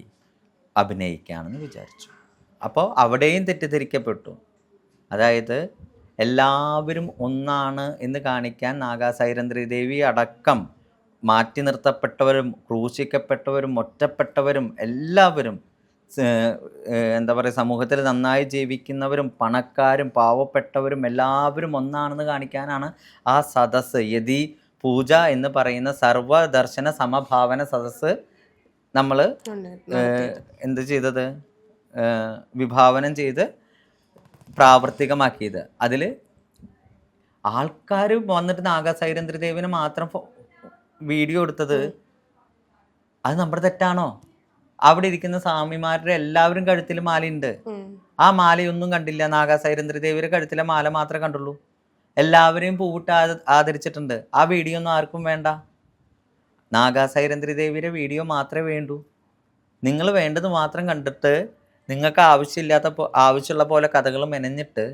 അഭിനയിക്കുകയാണെന്ന് വിചാരിച്ചു. അപ്പോൾ അവിടെയും തെറ്റിദ്ധരിക്കപ്പെട്ടു. അതായത് എല്ലാവരും ഒന്നാണ് എന്ന് കാണിക്കാൻ നാഗാസൈരന്ധ്രി ദേവി അടക്കം മാറ്റി നിർത്തപ്പെട്ടവരും ക്രൂശിക്കപ്പെട്ടവരും ഒറ്റപ്പെട്ടവരും എല്ലാവരും എന്താ പറയുക, സമൂഹത്തിൽ നന്നായി ജീവിക്കുന്നവരും പണക്കാരും പാവപ്പെട്ടവരും എല്ലാവരും ഒന്നാണെന്ന് കാണിക്കാനാണ് ആ സദസ്സ്, യതി പൂജ എന്ന് പറയുന്ന സർവദർശന സമഭാവന സദസ്സ് നമ്മൾ എന്ത് ചെയ്തത്, വിഭാവനം ചെയ്ത് പ്രാവർത്തികമാക്കിയത്. അതിൽ ആൾക്കാർ വന്നിട്ട് നാഗാസൈരന്ധ്രി ദേവിനെ മാത്രം വീഡിയോ എടുത്തത് അത് നമ്മുടെ തെറ്റാണോ? അവിടെ ഇരിക്കുന്ന സ്വാമിമാരുടെ എല്ലാവരും കഴുത്തിൽ മാലയുണ്ട്. ആ മാലയൊന്നും കണ്ടില്ല. നാഗാസൈരന്ധ്രി ദേവിയുടെ കഴുത്തിലെ മാല മാത്രമേ കണ്ടുള്ളൂ. എല്ലാവരെയും പൂവിട്ട് ആദരിച്ചിട്ടുണ്ട്. ആ വീഡിയോ ഒന്നും ആർക്കും വേണ്ട. നാഗാസൈരന്ധ്രി ദേവിയുടെ വീഡിയോ മാത്രമേ വേണ്ടൂ. നിങ്ങൾ വേണ്ടത് മാത്രം കണ്ടിട്ട് നിങ്ങൾക്ക് ആവശ്യമുള്ള പോലെ കഥകൾ മെനഞ്ഞിട്ട്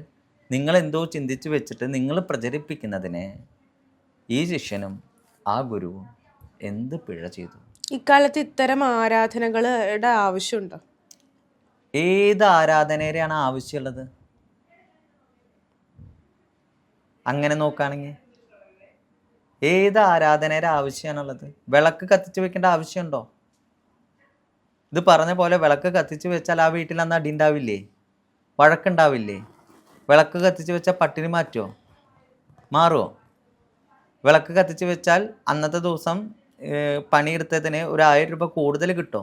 നിങ്ങൾ എന്തോ ചിന്തിച്ച് വെച്ചിട്ട് നിങ്ങൾ പ്രചരിപ്പിക്കുന്നതിനെ ഈ ശിഷ്യനും ആ ഗുരുവും എന്ത് പിഴ ചെയ്തു? ഇക്കാലത്ത് ഇത്തരം ആരാധനകളുടെ ആവശ്യമുണ്ടോ? ഏത് ആരാധനയുടെയാണ് ആവശ്യമുള്ളത്? അങ്ങനെ നോക്കുകയാണെങ്കിൽ ഏത് ആരാധനയുടെ ആവശ്യമാണുള്ളത്? വിളക്ക് കത്തിച്ച് വെക്കേണ്ട ആവശ്യമുണ്ടോ? ഇത് പറഞ്ഞ പോലെ വിളക്ക് കത്തിച്ച് വെച്ചാൽ ആ വീട്ടിൽ അന്ന് അടി ഉണ്ടാവില്ലേ? വഴക്കുണ്ടാവില്ലേ? വിളക്ക് കത്തിച്ച് വെച്ചാൽ പട്ടിണി മാറുമോ? വിളക്ക് കത്തിച്ച് വെച്ചാൽ അന്നത്തെ ദിവസം പണിയെടുത്തതിന് ഒരു 1000 രൂപ കൂടുതൽ കിട്ടുമോ?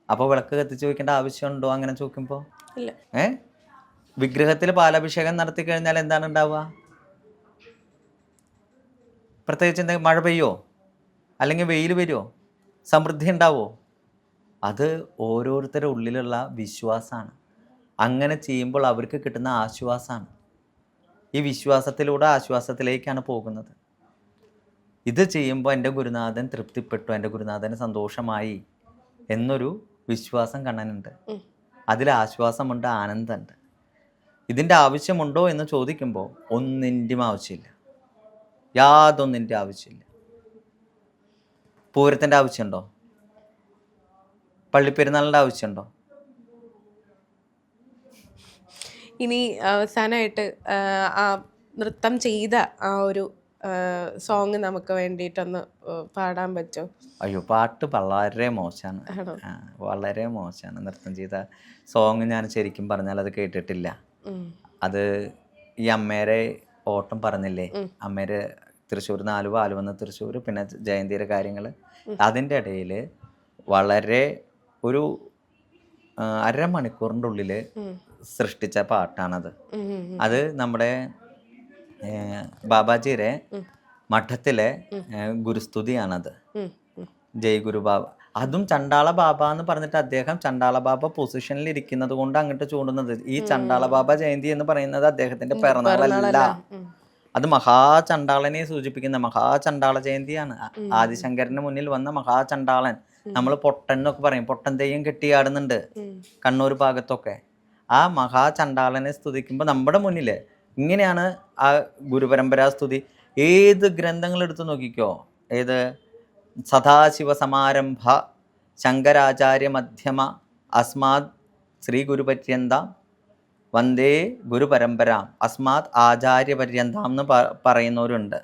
അപ്പോൾ വിളക്ക് കത്തിച്ച് വെക്കേണ്ട ആവശ്യമുണ്ടോ അങ്ങനെ ചോദിക്കുമ്പോൾ? ഇല്ല. വിഗ്രഹത്തിൽ പാലാഭിഷേകം നടത്തി കഴിഞ്ഞാൽ എന്താണ് ഉണ്ടാവുക? പ്രത്യേകിച്ച് എന്തെങ്കിലും മഴ പെയ്യോ? അല്ലെങ്കിൽ വെയിൽ വരുമോ? സമൃദ്ധി ഉണ്ടാവോ? അത് ഓരോരുത്തരുടെ ഉള്ളിലുള്ള വിശ്വാസമാണ്. അങ്ങനെ ചെയ്യുമ്പോൾ അവർക്ക് കിട്ടുന്ന ആശ്വാസമാണ്. ഈ വിശ്വാസത്തിലൂടെ ആശ്വാസത്തിലേക്കാണ് പോകുന്നത്. ഇത് ചെയ്യുമ്പോൾ എൻ്റെ ഗുരുനാഥൻ തൃപ്തിപ്പെട്ടു, എൻ്റെ ഗുരുനാഥന് സന്തോഷമായി എന്നൊരു വിശ്വാസം കണ്ണനുണ്ട്. അതിൽ ആശ്വാസമുണ്ട്, ആനന്ദമുണ്ട്. ഇതിൻ്റെ ആവശ്യമുണ്ടോ എന്ന് ചോദിക്കുമ്പോൾ ഒന്നിൻ്റെയും ആവശ്യമില്ല. യാതൊന്നിൻ്റെ ആവശ്യമില്ല. പൂരത്തിൻ്റെ ആവശ്യമുണ്ടോ? പള്ളിപ്പെരുന്നാളിൻ്റെ ആവശ്യമുണ്ടോ? ഇനി അവസാനമായിട്ട് ആ നൃത്തം ചെയ്ത ആ ഒരു സോങ് നമുക്ക് വേണ്ടിയിട്ടൊന്ന് പാടാൻ പറ്റുമോ? അയ്യോ, പാട്ട് വളരെ മോശമാണ്. വളരെ മോശമാണ്. നൃത്തം ചെയ്ത സോങ് ഞാൻ ശരിക്കും പറഞ്ഞാൽ അത് കേട്ടിട്ടില്ല. അത് ഈ അമ്മേരെ ഓട്ടം പറഞ്ഞില്ലേ, അമ്മേരെ തൃശ്ശൂർ, ആലുവന്ന് തൃശ്ശൂർ, പിന്നെ ജയന്തിയുടെ കാര്യങ്ങൾ, അതിൻ്റെ ഇടയിൽ വളരെ ഒരു അരമണിക്കൂറിൻ്റെ ഉള്ളിൽ സൃഷ്ടിച്ച പാട്ടാണത്. അത് നമ്മുടെ ബാബാജിയുടെ മഠത്തിലെ ഗുരുസ്തുതിയാണത്. ജയ് ഗുരു ബാബ. അതും ചണ്ടാള ബാബ എന്ന് പറഞ്ഞിട്ട് അദ്ദേഹം ചണ്ടാള ബാബ പൊസിഷനിൽ ഇരിക്കുന്നത് കൊണ്ട് അങ്ങോട്ട് ചൂണ്ടുന്നത്. ഈ ചണ്ടാള ബാബ ജയന്തി എന്ന് പറയുന്നത് അദ്ദേഹത്തിന്റെ പിറന്നാളല്ല, അത് മഹാചണ്ടാളനെ സൂചിപ്പിക്കുന്ന മഹാചണ്ടാള ജയന്തിയാണ്. ആദിശങ്കരന് മുന്നിൽ വന്ന മഹാചണ്ടാളൻ, നമ്മൾ പൊട്ടൻ എന്നൊക്കെ പറയും, പൊട്ടൻ തെയ്യം കെട്ടിയാടുന്നുണ്ട് കണ്ണൂർ ഭാഗത്തൊക്കെ. ആ മഹാചണ്ടാളനെ സ്തുതിക്കുമ്പോൾ നമ്മുടെ മുന്നിൽ ഇങ്ങനെയാണ് ആ ഗുരുപരമ്പരാ സ്തുതി. ഏത് ഗ്രന്ഥങ്ങൾ എടുത്ത് നോക്കിക്കോ, ഏത് സദാശിവ സമാരംഭ ശങ്കരാചാര്യ മധ്യമ അസ്മാത് ശ്രീ ഗുരുപര്യന്ത വന്ദേ ഗുരുപരമ്പര അസ്മാത് ആചാര്യപര്യന്താം എന്ന് പറയുന്നവരുണ്ട്.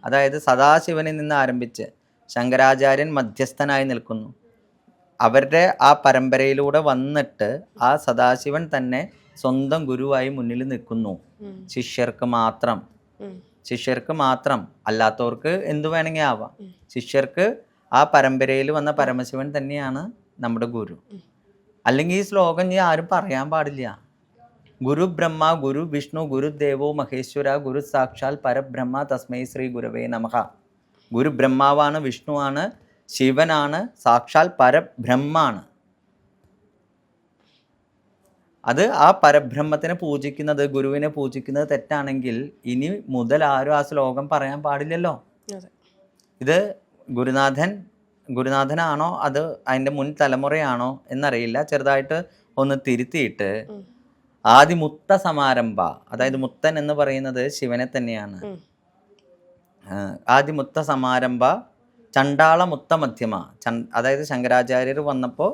അതായത് സദാശിവനിൽ നിന്ന് ആരംഭിച്ച് ശങ്കരാചാര്യൻ മധ്യസ്ഥനായി നിൽക്കുന്നു. അവരുടെ ആ പരമ്പരയിലൂടെ വന്നിട്ട് ആ സദാശിവൻ തന്നെ സ്വന്തം ഗുരുവായി മുന്നിൽ നിൽക്കുന്നു. ശിഷ്യർക്ക് മാത്രം, അല്ലാത്തവർക്ക് എന്തു വേണമെങ്കിൽ ആവാം. ശിഷ്യർക്ക് ആ പരമ്പരയിൽ വന്ന പരമശിവൻ തന്നെയാണ് നമ്മുടെ ഗുരു. അല്ലെങ്കിൽ ഈ ശ്ലോകം ഇനി ആരും പറയാൻ പാടില്ല. ഗുരു ബ്രഹ്മ ഗുരു വിഷ്ണു ഗുരുദേവോ മഹേശ്വര ഗുരു സാക്ഷാൽ പരബ്രഹ്മ തസ്മൈ ശ്രീ ഗുരവേ നമഃ. ഗുരു ബ്രഹ്മാവാണ്, വിഷ്ണുവാണ്, ശിവനാണ്, സാക്ഷാൽ പരബ്രഹ്മാണ്. അത് ആ പരബ്രഹ്മത്തിനെ പൂജിക്കുന്നത്, ഗുരുവിനെ പൂജിക്കുന്നത് തെറ്റാണെങ്കിൽ ഇനി മുതൽ ആരും ആ ശ്ലോകം പറയാൻ പാടില്ലല്ലോ. ഇത് ഗുരുനാഥനാണോ അത് അതിൻ്റെ മുൻ തലമുറയാണോ എന്നറിയില്ല. ചെറുതായിട്ട് ഒന്ന് തിരുത്തിയിട്ട് ആദിമുത്ത സമാരംഭ, അതായത് മുത്തൻ എന്ന് പറയുന്നത് ശിവനെ തന്നെയാണ്. ആദിമുത്ത സമാരംഭ ചണ്ടാള മുത്ത മധ്യമ. അതായത് ശങ്കരാചാര്യർ വന്നപ്പോൾ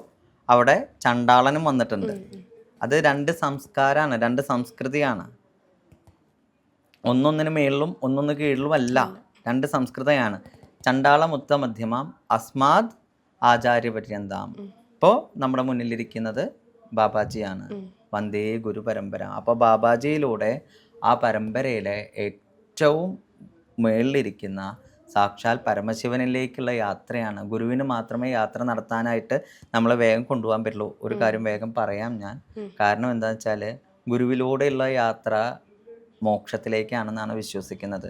അവിടെ ചണ്ടാളനും വന്നിട്ടുണ്ട്. അത് രണ്ട് സംസ്കാരമാണ്, രണ്ട് സംസ്കൃതിയാണ്. ഒന്നൊന്നിന് മേളിലും ഒന്നൊന്ന് കീഴിലും അല്ല, രണ്ട് സംസ്കൃതയാണ്. ചണ്ടാള മുത്ത മധ്യമാം അസ്മാദ് ആചാര്യപര്യന്താം. ഇപ്പോൾ നമ്മുടെ മുന്നിലിരിക്കുന്നത് ബാബാജിയാണ്. വന്ദേ ഗുരു പരമ്പര. അപ്പോൾ ബാബാജിയിലൂടെ ആ പരമ്പരയിലെ ഏറ്റവും മേളിലിരിക്കുന്ന സാക്ഷാൽ പരമശിവനിലേക്കുള്ള യാത്രയാണ്. ഗുരുവിന് മാത്രമേ യാത്ര നടത്താനായിട്ട് നമ്മളെ വേഗം കൊണ്ടുപോകാൻ പറ്റുള്ളൂ. ഒരു കാര്യം വേഗം പറയാം ഞാൻ. കാരണം എന്താണെന്ന് വെച്ചാൽ ഗുരുവിലൂടെയുള്ള യാത്ര മോക്ഷത്തിലേക്കാണെന്നാണ് വിശ്വസിക്കുന്നത്.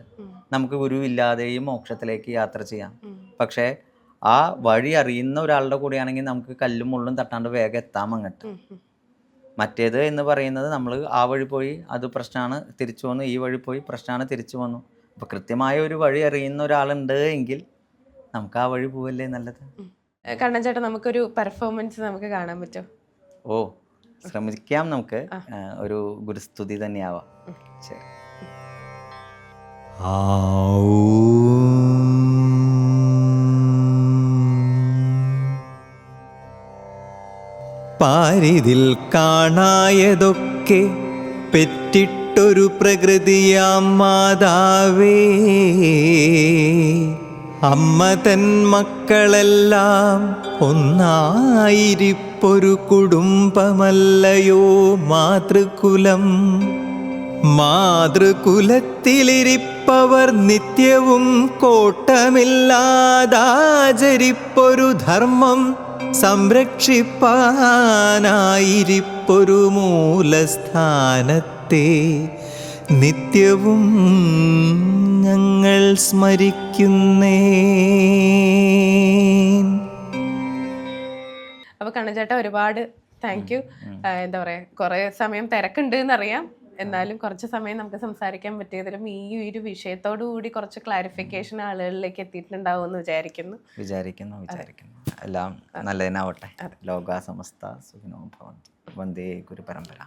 നമുക്ക് ഗുരുവില്ലാതെയും മോക്ഷത്തിലേക്ക് യാത്ര ചെയ്യാം. പക്ഷേ ആ വഴി അറിയുന്ന ഒരാളുടെ കൂടെയാണെങ്കിൽ നമുക്ക് കല്ലും മുള്ളും തട്ടാണ്ട് വേഗം എത്താം അങ്ങോട്ട്. മറ്റേത് എന്ന് പറയുന്നത് നമ്മൾ ആ വഴി പോയി അത് പ്രശ്നമാണ് തിരിച്ചു വന്നു, ഈ വഴി പോയി പ്രശ്നമാണ് തിരിച്ചു വന്നു. അപ്പോൾ കൃത്യമായ ഒരു വഴി അറിയുന്ന ഒരാളുണ്ട് എങ്കിൽ നമുക്ക് ആ വഴി പോവല്ലേ നല്ലത്. കണ്ണൻ ചേട്ടാ, നമുക്കൊരു പെർഫോമൻസ് നമുക്ക് കാണാൻ പറ്റുമോ? ഓ, ശ്രമിക്കാം. നമുക്ക് ഒരു ഗുരുസ്തുതി തന്നെയാവാം. ശരി. പാരിതിൽ കാണായതൊക്കെ പെറ്റിട്ടൊരു പ്രകൃതിയാം മാതാവേ, അമ്മ തൻ മക്കളെല്ലാം ഒന്നായിരിപ്പൊരു കുടുംബമല്ലയോ മാതൃകുലം. മാതൃകുലത്തിലിരിപ്പവർ നിത്യവും കോട്ടമില്ലാതാചരിപ്പൊരു ധർമ്മം സംരക്ഷിപ്പാനായിരിപ്പൊരു മൂലസ്ഥാനത്തെ നിത്യവും ഞങ്ങൾ സ്മരിക്കുന്നേ. അപ്പോൾ കണ്ണൻ ചേട്ടാ, ഒരുപാട് താങ്ക് യു. എന്താ പറയുക, കുറേ സമയം തിരക്കുണ്ട് എന്നറിയാം, എന്നാലും കുറച്ച് സമയം നമുക്ക് സംസാരിക്കാൻ പറ്റിയതിലും ഈ ഒരു വിഷയത്തോടു കൂടി കുറച്ച് ക്ലാരിഫിക്കേഷൻ ആളുകളിലേക്ക് എത്തിയിട്ടുണ്ടാവും എന്ന് വിചാരിക്കുന്നു. എല്ലാം നല്ലതിനാവട്ടെ. ലോകാ സമസ്ത സുഖിനോ ഭവന്തു. വന്ദേ ഗുരു പരമ്പര.